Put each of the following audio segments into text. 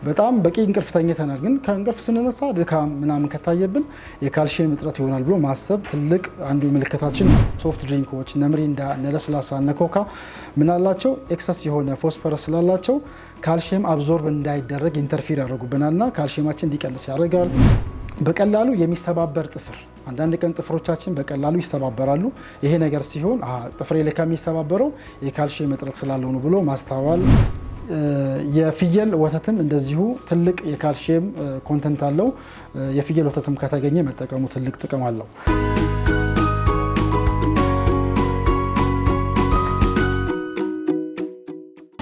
በጣም በቂ እንቅልፍ ተኝተናል፣ ግን ከእንቅልፍ ስንነሳ ድካም ምናምን ከታየብን የካልሲየም እጥረት ይሆናል ብሎ ማሰብ ትልቅ አንዱ ምልክታችን ነው። ሶፍት ድሪንኮች እነ ሚሪንዳ እነ ለስላሳ እነ ኮካ ምን አላቸው? ኤክሰስ የሆነ ፎስፈረስ ስላላቸው ካልሲየም አብዞርብ እንዳይደረግ ኢንተርፊር ያደርጉብናልና ካልሲየማችን እንዲቀንስ ያደርጋል። በቀላሉ የሚሰባበር ጥፍር አንዳንድ ቀን ጥፍሮቻችን በቀላሉ ይሰባበራሉ። ይሄ ነገር ሲሆን ጥፍሬ ላይ ከሚሰባበረው የካልሲየም እጥረት ስላለው ነው ብሎ ማስተዋል። የፍየል ወተትም እንደዚሁ ትልቅ የካልሲየም ኮንተንት አለው። የፍየል ወተትም ከተገኘ መጠቀሙ ትልቅ ጥቅም አለው።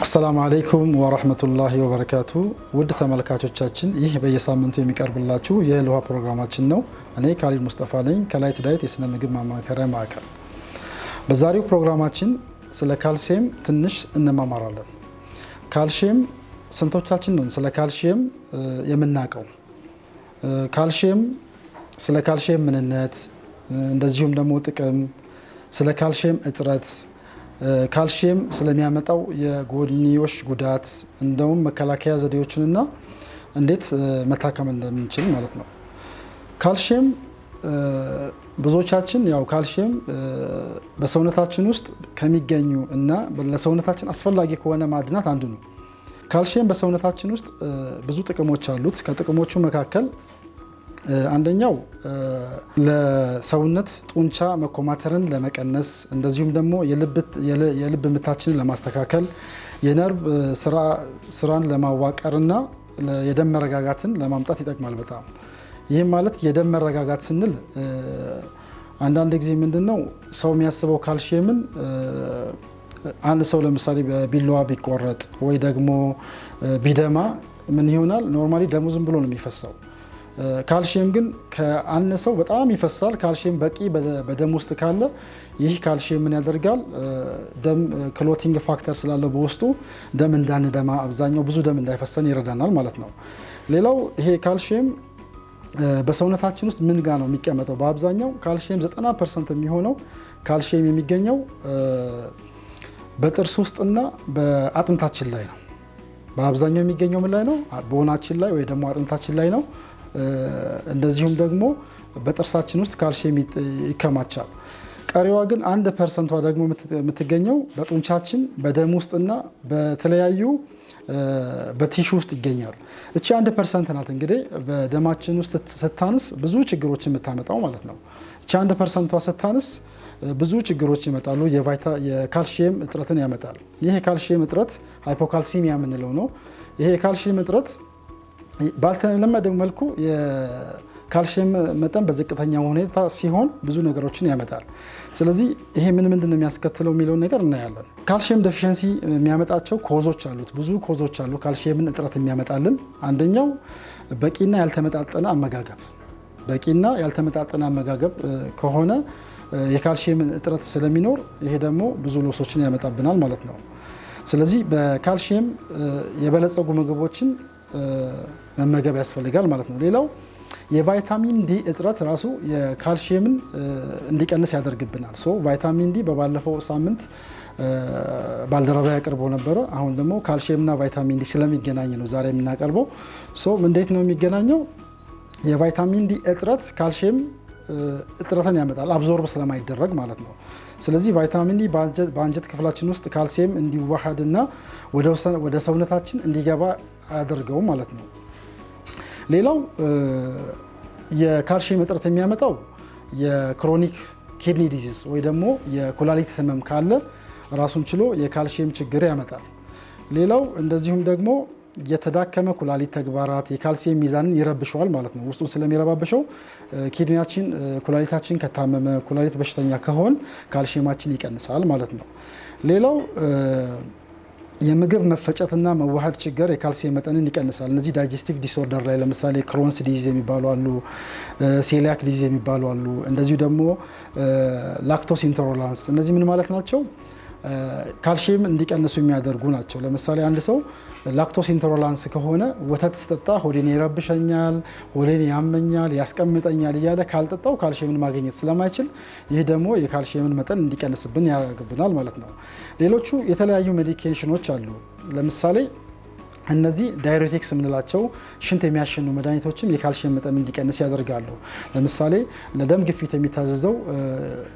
አሰላሙ አለይኩም ወራህመቱላሂ ወበረካቱ። ውድ ተመልካቾቻችን ይህ በየሳምንቱ የሚቀርብላችሁ የልውሃ ፕሮግራማችን ነው። እኔ ካሊድ ሙስጠፋ ነኝ ከላይት ዳይት የስነ ምግብ ማማከሪያ ማዕከል። በዛሬው ፕሮግራማችን ስለ ካልሲየም ትንሽ እንማማራለን። ካልሲየም ስንቶቻችን ነን ስለ ካልሲየም የምናውቀው? ስለ ካልሲየም ምንነት፣ እንደዚሁም ደግሞ ጥቅም፣ ስለ ካልሲየም እጥረት፣ ካልሲየም ስለሚያመጣው የጎንዮሽ ጉዳት፣ እንደውም መከላከያ ዘዴዎችንና እንዴት መታከም እንደምንችል ማለት ነው። ካልሲየም ብዙዎቻችን ያው ካልሲየም በሰውነታችን ውስጥ ከሚገኙ እና ለሰውነታችን አስፈላጊ ከሆነ ማዕድናት አንዱ ነው። ካልሲየም በሰውነታችን ውስጥ ብዙ ጥቅሞች አሉት። ከጥቅሞቹ መካከል አንደኛው ለሰውነት ጡንቻ መኮማተርን ለመቀነስ፣ እንደዚሁም ደግሞ የልብ ምታችንን ለማስተካከል፣ የነርቭ ስራን ለማዋቀርና የደም መረጋጋትን ለማምጣት ይጠቅማል በጣም። ይህም ማለት የደም መረጋጋት ስንል አንዳንድ ጊዜ ምንድነው ሰው የሚያስበው ካልሲየምን አንድ ሰው ለምሳሌ በቢላዋ ቢቆረጥ ወይ ደግሞ ቢደማ ምን ይሆናል? ኖርማሊ ደሙ ዝም ብሎ ነው የሚፈሰው። ካልሲየም ግን ከአነሰው በጣም ይፈሳል። ካልሲየም በቂ በደም ውስጥ ካለ ይህ ካልሲየም ምን ያደርጋል? ደም ክሎቲንግ ፋክተር ስላለው በውስጡ ደም እንዳንደማ፣ አብዛኛው ብዙ ደም እንዳይፈሰን ይረዳናል ማለት ነው። ሌላው ይሄ ካልሲየም በሰውነታችን ውስጥ ምን ጋር ነው የሚቀመጠው? በአብዛኛው ካልሲየም 90% የሚሆነው ካልሲየም የሚገኘው በጥርስ ውስጥና በአጥንታችን ላይ ነው። በአብዛኛው የሚገኘው ምን ላይ ነው? ቦናችን ላይ ወይ ደግሞ አጥንታችን ላይ ነው። እንደዚሁም ደግሞ በጥርሳችን ውስጥ ካልሲየም ይከማቻል። ቀሪዋ ግን 1% ደግሞ የምትገኘው በጡንቻችን በደም ውስጥና በተለያዩ በቲሹ ውስጥ ይገኛል። እቺ 1% ናት እንግዲህ በደማችን ውስጥ ስታንስ ብዙ ችግሮች የምታመጣው ማለት ነው። እቺ 1% ስታንስ ብዙ ችግሮች ይመጣሉ። የካልሲየም እጥረትን ያመጣል። ይህ የካልሲየም እጥረት ሃይፖካልሲሚያ የምንለው ነው። ይሄ የካልሲየም እጥረት ባልተለመደ መልኩ የካልሲየም መጠን በዝቅተኛ ሁኔታ ሲሆን ብዙ ነገሮችን ያመጣል። ስለዚህ ይሄ ምንድን ነው የሚያስከትለው የሚለውን ነገር እናያለን። ካልሲየም ዴፊሸንሲ የሚያመጣቸው ኮዞች አሉት። ብዙ ኮዞች አሉ ካልሲየምን እጥረት የሚያመጣልን። አንደኛው በቂና ያልተመጣጠነ አመጋገብ። በቂና ያልተመጣጠነ አመጋገብ ከሆነ የካልሲየም እጥረት ስለሚኖር ይሄ ደግሞ ብዙ ሎሶችን ያመጣብናል ማለት ነው። ስለዚህ በካልሲየም የበለጸጉ ምግቦችን መመገብ ያስፈልጋል ማለት ነው። ሌላው የቫይታሚን ዲ እጥረት ራሱ የካልሲየምን እንዲቀንስ ያደርግብናል። ቫይታሚን ዲ በባለፈው ሳምንት ባልደረባ ያቀርበው ነበረ። አሁን ደግሞ ካልሲየምና ቫይታሚን ዲ ስለሚገናኝ ነው ዛሬ የምናቀርበው። እንዴት ነው የሚገናኘው? የቫይታሚን ዲ እጥረት ካልሲየም እጥረትን ያመጣል፣ አብዞርብ ስለማይደረግ ማለት ነው። ስለዚህ ቫይታሚን ዲ በአንጀት ክፍላችን ውስጥ ካልሲየም እንዲዋሃድና ወደ ሰውነታችን እንዲገባ አያደርገውም ማለት ነው። ሌላው የካልሲየም እጥረት የሚያመጣው የክሮኒክ ኪድኒ ዲዚዝ ወይ ደግሞ የኩላሊት ህመም ካለ ራሱን ችሎ የካልሲየም ችግር ያመጣል። ሌላው እንደዚሁም ደግሞ የተዳከመ ኩላሊት ተግባራት የካልሲየም ሚዛንን ይረብሸዋል ማለት ነው። ውስጡን ስለሚረባብሸው ኪድኒያችን ኩላሊታችን ከታመመ ኩላሊት በሽተኛ ከሆን ካልሲየማችን ይቀንሳል ማለት ነው። ሌላው የምግብ መፈጨትና መዋሃድ ችግር የካልሲየም መጠንን ይቀንሳል። እነዚህ ዳይጀስቲቭ ዲስኦርደር ላይ ለምሳሌ ክሮንስ ዲዚዝ የሚባሉ አሉ፣ ሴሊያክ ዲዚዝ የሚባሉ አሉ። እንደዚሁ ደግሞ ላክቶስ ኢንቶለራንስ። እነዚህ ምን ማለት ናቸው? ካልሲየም እንዲቀንሱ የሚያደርጉ ናቸው። ለምሳሌ አንድ ሰው ላክቶስ ኢንቶለራንስ ከሆነ ወተት ስጠጣ ሆዴን ይረብሸኛል፣ ሆዴን ያመኛል፣ ያስቀምጠኛል እያለ ካልጠጣው ካልሲየምን ማግኘት ስለማይችል ይህ ደግሞ የካልሲየምን መጠን እንዲቀንስብን ያደርግብናል ማለት ነው። ሌሎቹ የተለያዩ ሜዲኬሽኖች አሉ። ለምሳሌ እነዚህ ዳይሬቲክስ የምንላቸው ሽንት የሚያሸኑ መድኃኒቶችም የካልሽየም መጠን እንዲቀንስ ያደርጋሉ። ለምሳሌ ለደም ግፊት የሚታዘዘው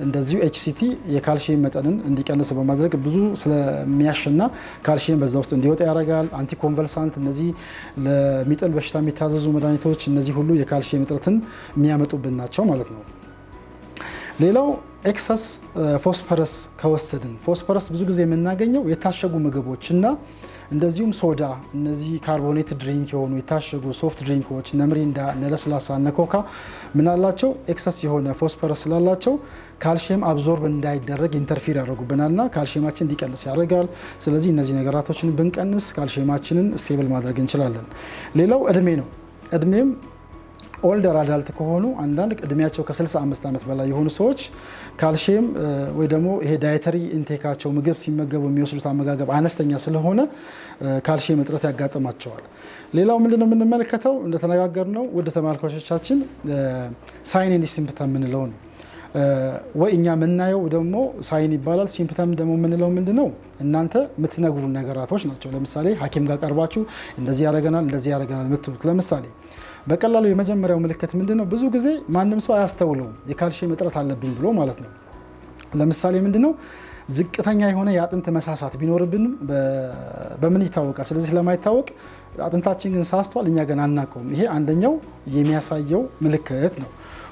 እንደዚሁ ኤችሲቲ የካልሽየም መጠንን እንዲቀንስ በማድረግ ብዙ ስለሚያሽና ካልሽየም በዛ ውስጥ እንዲወጣ ያደርጋል። አንቲኮንቨልሳንት፣ እነዚህ ለሚጥል በሽታ የሚታዘዙ መድኃኒቶች እነዚህ ሁሉ የካልሽየም እጥረትን የሚያመጡብን ናቸው ማለት ነው። ሌላው ኤክሰስ ፎስፈረስ ከወሰድን፣ ፎስፈረስ ብዙ ጊዜ የምናገኘው የታሸጉ ምግቦች እና እንደዚሁም ሶዳ፣ እነዚህ ካርቦኔትድ ድሪንክ የሆኑ የታሸጉ ሶፍት ድሪንኮች እነ ሚሪንዳ፣ እነ ለስላሳ፣ እነ ኮካ ምናላቸው ኤክሰስ የሆነ ፎስፈረስ ስላላቸው ካልሽየም አብዞርብ እንዳይደረግ ኢንተርፊር ያደርጉብናልና ካልሽየማችን እንዲቀንስ ያደርጋል። ስለዚህ እነዚህ ነገራቶችን ብንቀንስ ካልሽየማችንን ስቴብል ማድረግ እንችላለን። ሌላው እድሜ ነው። እድሜም ኦልደር አዳልት ከሆኑ አንዳንድ እድሜያቸው ከ65 ዓመት በላይ የሆኑ ሰዎች ካልሽየም ወይ ደግሞ ይሄ ዳይተሪ ኢንቴካቸው ምግብ ሲመገቡ የሚወስዱት አመጋገብ አነስተኛ ስለሆነ ካልሽየም እጥረት ያጋጥማቸዋል። ሌላው ምንድነው የምንመለከተው እንደተነጋገርነው ወደ ተመልካቾቻችን ሳይን ኤንድ ሲምፕተም የምንለው ነው። ወይ እኛ የምናየው ደግሞ ሳይን ይባላል። ሲምፕተም ደግሞ የምንለው ምንድነው እናንተ የምትነግሩ ነገራቶች ናቸው። ለምሳሌ ሐኪም ጋር ቀርባችሁ እንደዚህ ያደርገናል እንደዚህ ያደርገናል የምትሉት ለምሳሌ በቀላሉ የመጀመሪያው ምልክት ምንድነው? ብዙ ጊዜ ማንም ሰው አያስተውለውም የካልሽየም እጥረት አለብኝ ብሎ ማለት ነው። ለምሳሌ ምንድነው ዝቅተኛ የሆነ የአጥንት መሳሳት ቢኖርብንም በምን ይታወቃል? ስለዚህ ለማይታወቅ አጥንታችን ግን ሳስቷል፣ እኛ ግን አናውቀውም። ይሄ አንደኛው የሚያሳየው ምልክት ነው።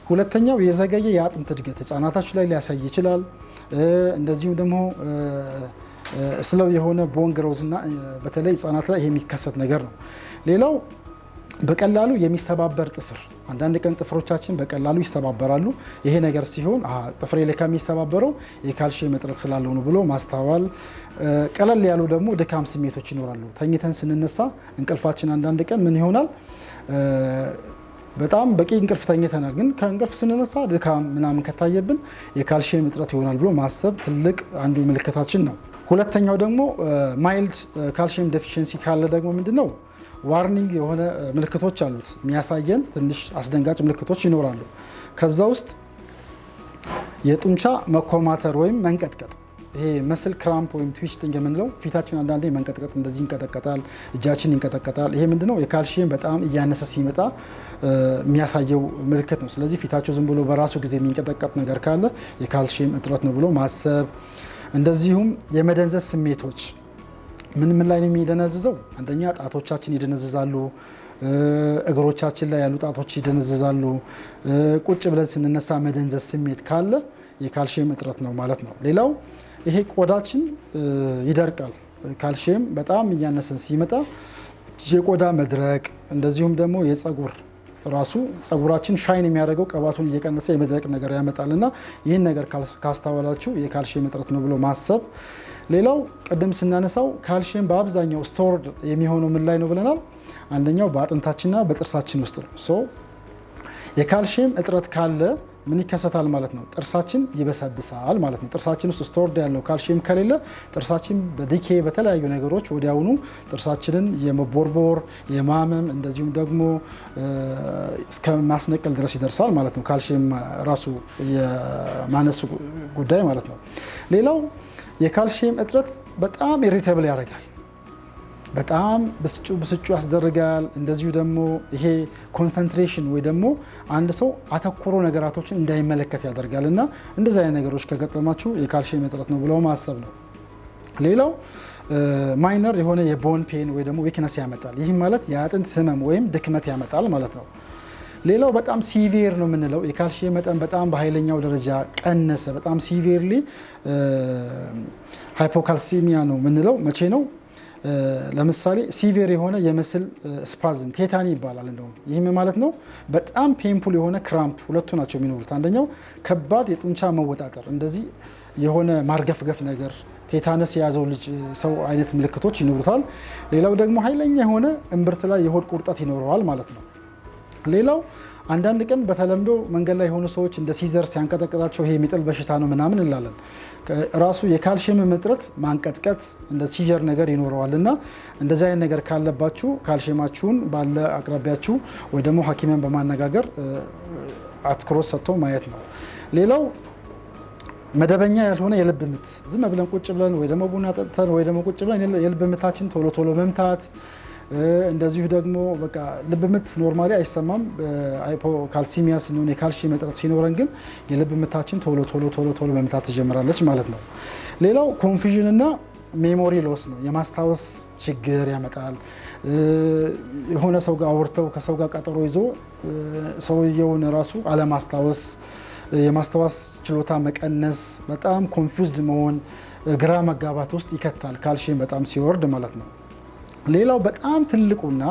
ሁለተኛው የዘገየ የአጥንት እድገት ህጻናታችሁ ላይ ሊያሳይ ይችላል። እንደዚሁም ደግሞ ስለው የሆነ ቦን ግሮዝ እና በተለይ ህጻናት ላይ የሚከሰት ነገር ነው። ሌላው በቀላሉ የሚሰባበር ጥፍር፣ አንዳንድ ቀን ጥፍሮቻችን በቀላሉ ይሰባበራሉ። ይሄ ነገር ሲሆን ጥፍሬ ላይ ከሚሰባበረው የካልሽየም እጥረት ስላለው ነው ብሎ ማስተዋል። ቀለል ያሉ ደግሞ ድካም ስሜቶች ይኖራሉ። ተኝተን ስንነሳ እንቅልፋችን አንዳንድ ቀን ምን ይሆናል? በጣም በቂ እንቅልፍ ተኝተናል፣ ግን ከእንቅልፍ ስንነሳ ድካም ምናምን ከታየብን የካልሽየም እጥረት ይሆናል ብሎ ማሰብ ትልቅ አንዱ ምልክታችን ነው። ሁለተኛው ደግሞ ማይልድ ካልሽየም ዴፊሽንሲ ካለ ደግሞ ምንድነው ዋርኒንግ የሆነ ምልክቶች አሉት፣ የሚያሳየን ትንሽ አስደንጋጭ ምልክቶች ይኖራሉ። ከዛ ውስጥ የጡንቻ መኮማተር ወይም መንቀጥቀጥ፣ ይሄ መስል ክራምፕ ወይም ትዊስቲንግ የምንለው ፊታችን አንዳንዴ መንቀጥቀጥ እንደዚህ ይንቀጠቀጣል፣ እጃችን ይንቀጠቀጣል። ይሄ ምንድነው የካልሽየም በጣም እያነሰ ሲመጣ የሚያሳየው ምልክት ነው። ስለዚህ ፊታቸው ዝም ብሎ በራሱ ጊዜ የሚንቀጠቀጥ ነገር ካለ የካልሽየም እጥረት ነው ብሎ ማሰብ። እንደዚሁም የመደንዘዝ ስሜቶች ምን ላይ ነው የሚደነዝዘው? አንደኛ ጣቶቻችን ይደነዝዛሉ፣ እግሮቻችን ላይ ያሉ ጣቶች ይደነዝዛሉ። ቁጭ ብለን ስንነሳ መደንዘዝ ስሜት ካለ የካልሽየም እጥረት ነው ማለት ነው። ሌላው ይሄ ቆዳችን ይደርቃል። ካልሽየም በጣም እያነሰን ሲመጣ የቆዳ መድረቅ፣ እንደዚሁም ደግሞ የጸጉር ራሱ ጸጉራችን ሻይን የሚያደርገው ቅባቱን እየቀነሰ የመድረቅ ነገር ያመጣልና ይህን ነገር ካስተዋላችሁ የካልሽየም እጥረት ነው ብሎ ማሰብ። ሌላው ቅድም ስናነሳው ካልሽየም በአብዛኛው ስቶር የሚሆነው ምን ላይ ነው ብለናል? አንደኛው በአጥንታችንና በጥርሳችን ውስጥ ነው። የካልሽየም እጥረት ካለ ምን ይከሰታል ማለት ነው? ጥርሳችን ይበሰብሳል ማለት ነው። ጥርሳችን ውስጥ ስቶርድ ያለው ካልሽየም ከሌለ ጥርሳችን በዲኬ በተለያዩ ነገሮች ወዲያውኑ ጥርሳችንን የመቦርቦር የማመም እንደዚሁም ደግሞ እስከ ማስነቀል ድረስ ይደርሳል ማለት ነው። ካልሽየም ራሱ የማነሱ ጉዳይ ማለት ነው። ሌላው የካልሽየም እጥረት በጣም ኢሪቴብል ያደርጋል። በጣም ብስጩ ያስደርጋል። እንደዚሁ ደግሞ ይሄ ኮንሰንትሬሽን ወይ ደግሞ አንድ ሰው አተኩሮ ነገራቶችን እንዳይመለከት ያደርጋል እና እንደዚህ አይነት ነገሮች ከገጠማችሁ የካልሽየም እጥረት ነው ብለው ማሰብ ነው። ሌላው ማይነር የሆነ የቦን ፔን ወይ ደግሞ ዊክነስ ያመጣል። ይህም ማለት የአጥንት ህመም ወይም ድክመት ያመጣል ማለት ነው። ሌላው በጣም ሲቪር ነው የምንለው የካልሽየም መጠን በጣም በኃይለኛው ደረጃ ቀነሰ፣ በጣም ሲቪርሊ ሃይፖካልሲሚያ ነው የምንለው መቼ ነው? ለምሳሌ ሲቪር የሆነ የመስል ስፓዝም ቴታኒ ይባላል። እንደውም ይህም ማለት ነው በጣም ፔንፉል የሆነ ክራምፕ፣ ሁለቱ ናቸው የሚኖሩት። አንደኛው ከባድ የጡንቻ መወጣጠር፣ እንደዚህ የሆነ ማርገፍገፍ ነገር ቴታነስ የያዘው ልጅ ሰው አይነት ምልክቶች ይኖሩታል። ሌላው ደግሞ ኃይለኛ የሆነ እምብርት ላይ የሆድ ቁርጠት ይኖረዋል ማለት ነው። ሌላው አንዳንድ ቀን በተለምዶ መንገድ ላይ የሆኑ ሰዎች እንደ ሲዘር ሲያንቀጠቅጣቸው ይሄ የሚጥል በሽታ ነው ምናምን እንላለን። ራሱ የካልሽየም እጥረት ማንቀጥቀጥ እንደ ሲጀር ነገር ይኖረዋል እና እንደዚህ አይነት ነገር ካለባችሁ ካልሽየማችሁን ባለ አቅራቢያችሁ ወይ ደግሞ ሐኪምን በማነጋገር አትኩሮት ሰጥቶ ማየት ነው። ሌላው መደበኛ ያልሆነ የልብ ምት፣ ዝም ብለን ቁጭ ብለን ወይ ደግሞ ቡና ጠጥተን ወይ ደግሞ ቁጭ ብለን የልብ ምታችን ቶሎ ቶሎ መምታት፣ እንደዚሁ ደግሞ በቃ ልብ ምት ኖርማሊ አይሰማም። ሃይፖካልሲሚያ ሲኖር የካልሲየም እጥረት ሲኖረን ግን የልብ ምታችን ቶሎ መምታት ትጀምራለች ማለት ነው። ሌላው ኮንፊዥን እና ሜሞሪ ሎስ ነው። የማስታወስ ችግር ያመጣል። የሆነ ሰው ጋር አውርተው ከሰው ጋር ቀጠሮ ይዞ ሰውየውን ራሱ አለማስታወስ፣ የማስታወስ ችሎታ መቀነስ፣ በጣም ኮንፊውዝድ መሆን፣ ግራ መጋባት ውስጥ ይከታል ካልሲየም በጣም ሲወርድ ማለት ነው። ሌላው በጣም ትልቁና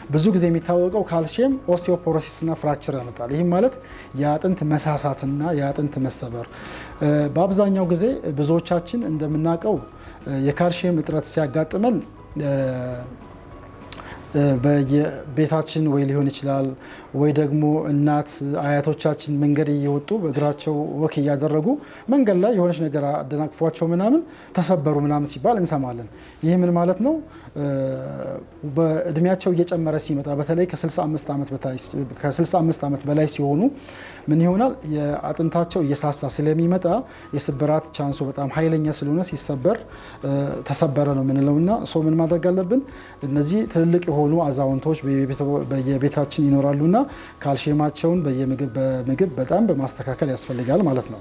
ብዙ ጊዜ የሚታወቀው ካልሲየም ኦስቲዮፖሮሲስ እና ፍራክቸር ያመጣል። ይህም ማለት የአጥንት መሳሳትና የአጥንት መሰበር። በአብዛኛው ጊዜ ብዙዎቻችን እንደምናውቀው የካልሲየም እጥረት ሲያጋጥመን በየቤታችን ወይ ሊሆን ይችላል ወይ ደግሞ እናት አያቶቻችን መንገድ እየወጡ በእግራቸው ወክ እያደረጉ መንገድ ላይ የሆነች ነገር አደናቅፏቸው ምናምን ተሰበሩ ምናምን ሲባል እንሰማለን። ይህ ምን ማለት ነው? በእድሜያቸው እየጨመረ ሲመጣ በተለይ ከ65 ዓመት በላይ ሲሆኑ ምን ይሆናል? የአጥንታቸው እየሳሳ ስለሚመጣ የስብራት ቻንሱ በጣም ኃይለኛ ስለሆነ ሲሰበር ተሰበረ ነው የምንለው እና ሰው ምን ማድረግ አለብን? እነዚህ ትልልቅ የሆኑ አዛውንቶች በየቤታችን ይኖራሉና ካልሲየማቸውን በምግብ በጣም በማስተካከል ያስፈልጋል ማለት ነው።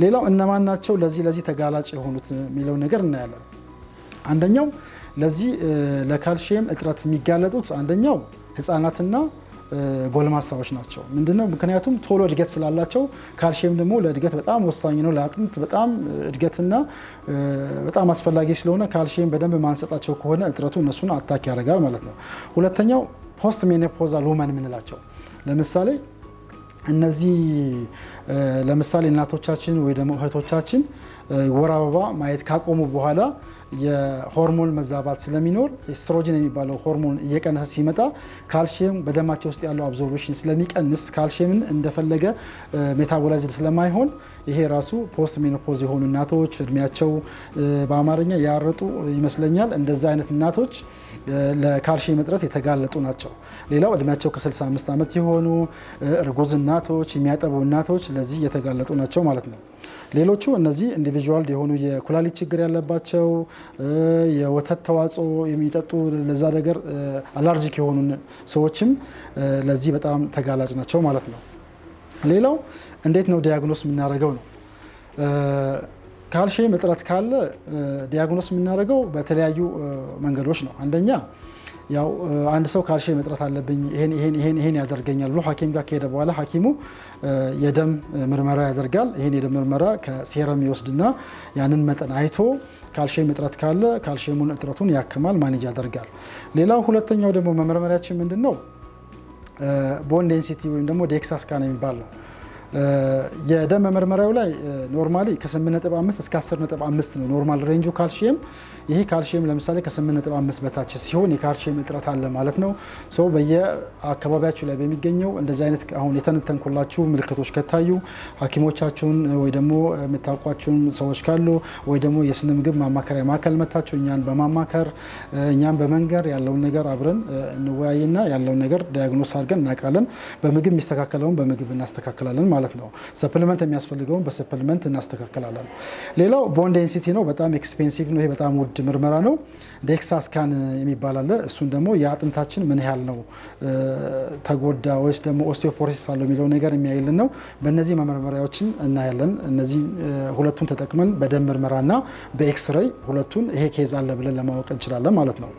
ሌላው እነማን ናቸው ለዚህ ተጋላጭ የሆኑት የሚለው ነገር እናያለን። አንደኛው ለዚህ ለካልሲየም እጥረት የሚጋለጡት አንደኛው ህፃናትና ጎልማሳዎች ናቸው። ምንድነው? ምክንያቱም ቶሎ እድገት ስላላቸው ካልሲየም ደግሞ ለእድገት በጣም ወሳኝ ነው። ለአጥንት በጣም እድገትና በጣም አስፈላጊ ስለሆነ ካልሲየም በደንብ ማንሰጣቸው ከሆነ እጥረቱ እነሱን አታክ ያደርጋል ማለት ነው። ሁለተኛው ፖስት ሜኖፖዛል ውመን የምንላቸው ለምሳሌ እነዚህ እናቶቻችን ወይ ደግሞ እህቶቻችን ወር አበባ ማየት ካቆሙ በኋላ የሆርሞን መዛባት ስለሚኖር ኤስትሮጅን የሚባለው ሆርሞን እየቀነሰ ሲመጣ ካልሲየም በደማቸው ውስጥ ያለው አብዞርቤሽን ስለሚቀንስ ካልሲየምን እንደፈለገ ሜታቦላይዝድ ስለማይሆን ይሄ ራሱ ፖስት ሜኖፖዝ የሆኑ እናቶች እድሜያቸው በአማርኛ ያረጡ ይመስለኛል እንደዛ አይነት እናቶች ለካልሲየም እጥረት የተጋለጡ ናቸው። ሌላው እድሜያቸው ከ65 ዓመት የሆኑ እርጉዝ እናቶች፣ የሚያጠቡ እናቶች ለዚህ የተጋለጡ ናቸው ማለት ነው። ሌሎቹ እነዚህ ኢንዲቪጁዋል የሆኑ የኩላሊት ችግር ያለባቸው የወተት ተዋጽኦ የሚጠጡ ለዛ ነገር አለርጂክ የሆኑ ሰዎችም ለዚህ በጣም ተጋላጭ ናቸው ማለት ነው። ሌላው እንዴት ነው ዲያግኖስ የምናደርገው ነው። ካልሲየም እጥረት ካለ ዲያግኖስ የምናደርገው በተለያዩ መንገዶች ነው። አንደኛ ያው አንድ ሰው ካልሲየም እጥረት አለብኝ ይሄን ያደርገኛል ብሎ ሐኪም ጋር ከሄደ በኋላ ሐኪሙ የደም ምርመራ ያደርጋል። ይሄን የደም ምርመራ ከሴረም ይወስድና ያንን መጠን አይቶ ካልሲየም እጥረት ካለ ካልሲየሙን እጥረቱን ያክማል፣ ማኔጅ ያደርጋል። ሌላው ሁለተኛው ደግሞ መመርመሪያችን ምንድነው? ቦን ዴንሲቲ ወይም ደግሞ ዴክሳ ስካን የሚባል ነው። የደም መመርመሪያው ላይ ኖርማሊ ከ8.5 እስከ 10.5 ነው ኖርማል ሬንጁ ካልሲየም። ይሄ ካልሲየም ለምሳሌ ከ8.5 በታች ሲሆን የካልሲየም እጥረት አለ ማለት ነው። ሶ በየአካባቢያችሁ ላይ በሚገኘው እንደዚህ አይነት አሁን የተነተንኩላችሁ ምልክቶች ከታዩ ሐኪሞቻችሁን ወይ ደግሞ የምታውቋቸውን ሰዎች ካሉ ወይ ደግሞ የስነ ምግብ ማማከሪያ ማዕከል መታችሁ እኛን በማማከር እኛን በመንገር ያለውን ነገር አብረን እንወያይና ያለውን ነገር ዲያግኖስ አድርገን እናውቃለን። በምግብ የሚስተካከለውን በምግብ እናስተካክላለን ማለት ነው። ሰፕሊመንት የሚያስፈልገውን በሰፕሊመንት እናስተካክላለን። ሌላው ቦን ዴንሲቲ ነው። በጣም ኤክስፔንሲቭ ነው። ይሄ በጣም ውድ ምርመራ ነው። ዴክሳ ስካን የሚባል አለ። እሱን ደግሞ የአጥንታችን ምን ያህል ነው ተጎዳ ወይስ ደግሞ ኦስቲዮፖሮሲስ አለው የሚለው ነገር የሚያይልን ነው። በእነዚህ መመርመሪያዎችን እናያለን። እነዚህ ሁለቱን ተጠቅመን በደም ምርመራና በኤክስሬይ ሁለቱን ይሄ ኬዝ አለ ብለን ለማወቅ እንችላለን ማለት ነው።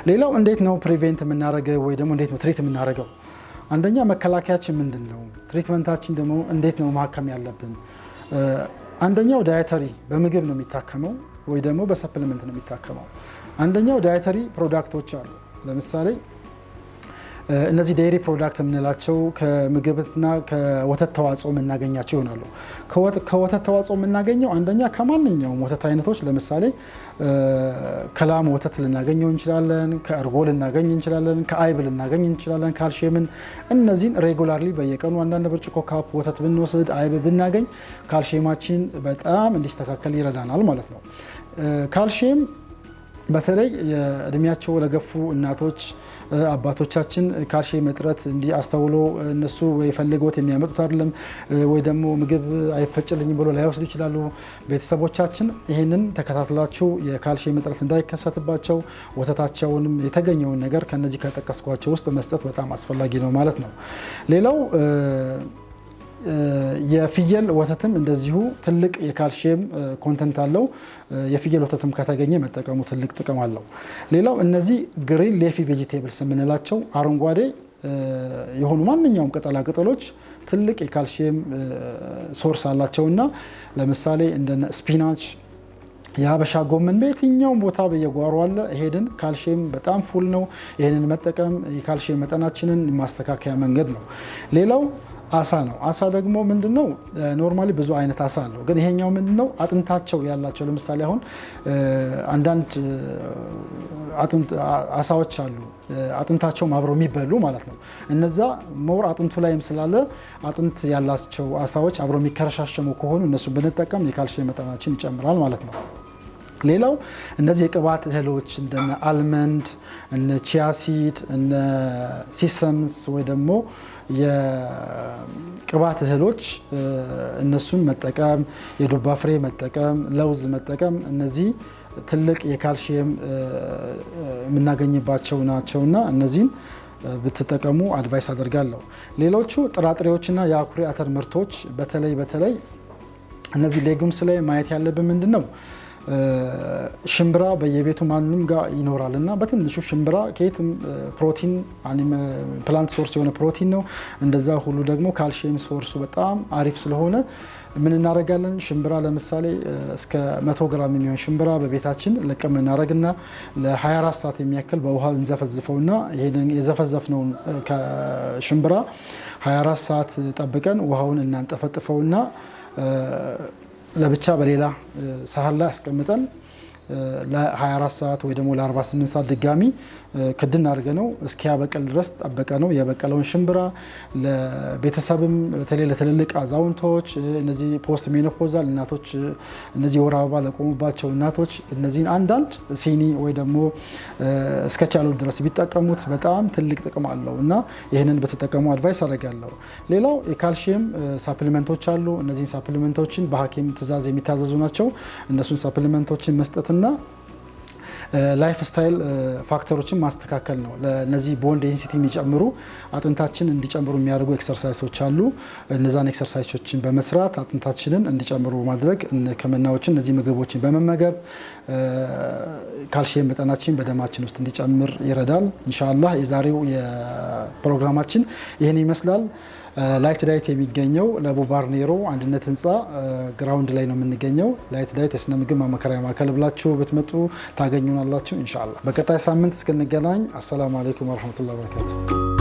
ሌላው እንዴት ነው ፕሪቬንት የምናደርገው ወይ ደግሞ እንዴት ነው ትሪት የምናደርገው? አንደኛ መከላከያችን ምንድን ነው? ትሪትመንታችን ደግሞ እንዴት ነው ማከም ያለብን? አንደኛው ዳይተሪ በምግብ ነው የሚታከመው ወይ ደግሞ በሰፕሊመንት ነው የሚታከመው። አንደኛው ዳይተሪ ፕሮዳክቶች አሉ። ለምሳሌ እነዚህ ዴይሪ ፕሮዳክት የምንላቸው ከምግብና ከወተት ተዋጽኦ የምናገኛቸው ይሆናሉ። ከወተት ተዋጽኦ የምናገኘው አንደኛ ከማንኛውም ወተት አይነቶች ለምሳሌ ከላም ወተት ልናገኘው እንችላለን፣ ከእርጎ ልናገኝ እንችላለን፣ ከአይብ ልናገኝ እንችላለን ካልሲየምን። እነዚህን ሬጉላርሊ በየቀኑ አንዳንድ ብርጭቆ ካፕ ወተት ብንወስድ አይብ ብናገኝ ካልሲየማችን በጣም እንዲስተካከል ይረዳናል ማለት ነው። ካልሲየም በተለይ እድሜያቸው ለገፉ እናቶች አባቶቻችን ካልሲየም እጥረት እንዲህ አስተውሎ እነሱ ወይ ፈልገውት የሚያመጡት አይደለም ወይ ደግሞ ምግብ አይፈጭልኝም ብሎ ላይወስዱ ይችላሉ። ቤተሰቦቻችን ይህንን ተከታትላችሁ የካልሲየም እጥረት እንዳይከሰትባቸው ወተታቸውንም የተገኘውን ነገር ከነዚህ ከጠቀስኳቸው ውስጥ መስጠት በጣም አስፈላጊ ነው ማለት ነው። ሌላው የፍየል ወተትም እንደዚሁ ትልቅ የካልሲየም ኮንተንት አለው። የፍየል ወተትም ከተገኘ መጠቀሙ ትልቅ ጥቅም አለው። ሌላው እነዚህ ግሪን ሌፊ ቬጂቴብልስ የምንላቸው አረንጓዴ የሆኑ ማንኛውም ቅጠላ ቅጠሎች ትልቅ የካልሲየም ሶርስ አላቸውና ለምሳሌ እንደነ ስፒናች፣ የሀበሻ ጎመን በየትኛውም ቦታ በየጓሮ አለ። ይሄንን ካልሲየም በጣም ፉል ነው። ይሄንን መጠቀም የካልሲየም መጠናችንን ማስተካከያ መንገድ ነው። ሌላው አሳ ነው። አሳ ደግሞ ምንድነው ኖርማሊ ብዙ አይነት አሳ አለው፣ ግን ይሄኛው ምንድነው አጥንታቸው ያላቸው ለምሳሌ አሁን አንዳንድ አሳዎች አሉ አጥንታቸው አብረው የሚበሉ ማለት ነው። እነዛ ሞር አጥንቱ ላይም ስላለ አጥንት ያላቸው አሳዎች አብረው የሚከረሻሸሙ ከሆኑ እነሱ ብንጠቀም የካልሲየም መጠናችን ይጨምራል ማለት ነው። ሌላው እነዚህ የቅባት እህሎች እንደነ አልመንድ፣ እነ ቺያሲድ፣ እነ ሲሰምስ ወይ ደግሞ የቅባት እህሎች እነሱን መጠቀም፣ የዱባ ፍሬ መጠቀም፣ ለውዝ መጠቀም እነዚህ ትልቅ የካልሲየም የምናገኝባቸው ናቸውና እነዚህን ብትጠቀሙ አድቫይስ አደርጋለሁ። ሌሎቹ ጥራጥሬዎችና የአኩሪ አተር ምርቶች በተለይ እነዚህ ሌጉምስ ላይ ማየት ያለብን ምንድን ነው ሽምብራ በየቤቱ ማንም ጋር ይኖራል እና በትንሹ ሽምብራ ከየትም ፕሮቲን ፕላንት ሶርስ የሆነ ፕሮቲን ነው። እንደዛ ሁሉ ደግሞ ካልሲየም ሶርሱ በጣም አሪፍ ስለሆነ ምን እናደርጋለን? ሽምብራ ለምሳሌ እስከ 100 ግራም የሚሆን ሽምብራ በቤታችን ለቀም እናደርግና ለ24 ሰዓት የሚያክል በውሃ እንዘፈዝፈውና ይሄንን የዘፈዘፍነውን ከሽምብራ 24 ሰዓት ጠብቀን ውሃውን እናንጠፈጥፈውና ለብቻ በሌላ ሳህን ላይ አስቀምጠን ለ24 ሰዓት ወይ ደግሞ ለ48 ሰዓት ድጋሚ ክድን አድርገነው እስኪያበቅል ድረስ ጠበቀነው። የበቀለውን ሽምብራ ለቤተሰብም በተለይ ለትልልቅ አዛውንቶች፣ እነዚህ ፖስት ሜኖፖዛል እናቶች፣ እነዚህ ወር አበባ ለቆሙባቸው እናቶች እነዚህን አንዳንድ ሲኒ ወይ ደግሞ እስከቻሉ ድረስ ቢጠቀሙት በጣም ትልቅ ጥቅም አለው እና ይህንን በተጠቀሙ አድቫይስ አደርጋለሁ። ሌላው የካልሲየም ሳፕሊመንቶች አሉ። እነዚህን ሳፕሊመንቶችን በሐኪም ትዕዛዝ የሚታዘዙ ናቸው። እነሱን ሳፕሊመንቶችን መስጠትና ላይፍ ስታይል ፋክተሮችን ማስተካከል ነው። ለነዚህ ቦን ዴንሲቲ የሚጨምሩ አጥንታችን እንዲጨምሩ የሚያደርጉ ኤክሰርሳይሶች አሉ። እነዛን ኤክሰርሳይሶችን በመስራት አጥንታችንን እንዲጨምሩ ማድረግ፣ ሕክምናዎችን እነዚህ ምግቦችን በመመገብ ካልሲየም መጠናችን በደማችን ውስጥ እንዲጨምር ይረዳል። ኢንሻአላህ የዛሬው የፕሮግራማችን ይህን ይመስላል። ላይት ዳይት የሚገኘው ለቡ ባርኔሮ አንድነት ህንፃ ግራውንድ ላይ ነው የምንገኘው። ላይት ዳይት የስነ ምግብ ማማከሪያ ማዕከል ብላችሁ ብትመጡ ታገኙናላችሁ ኢንሻአላህ። በቀጣይ ሳምንት እስክንገናኝ አሰላሙ አለይኩም ወራህመቱላሂ ወበረካቱ።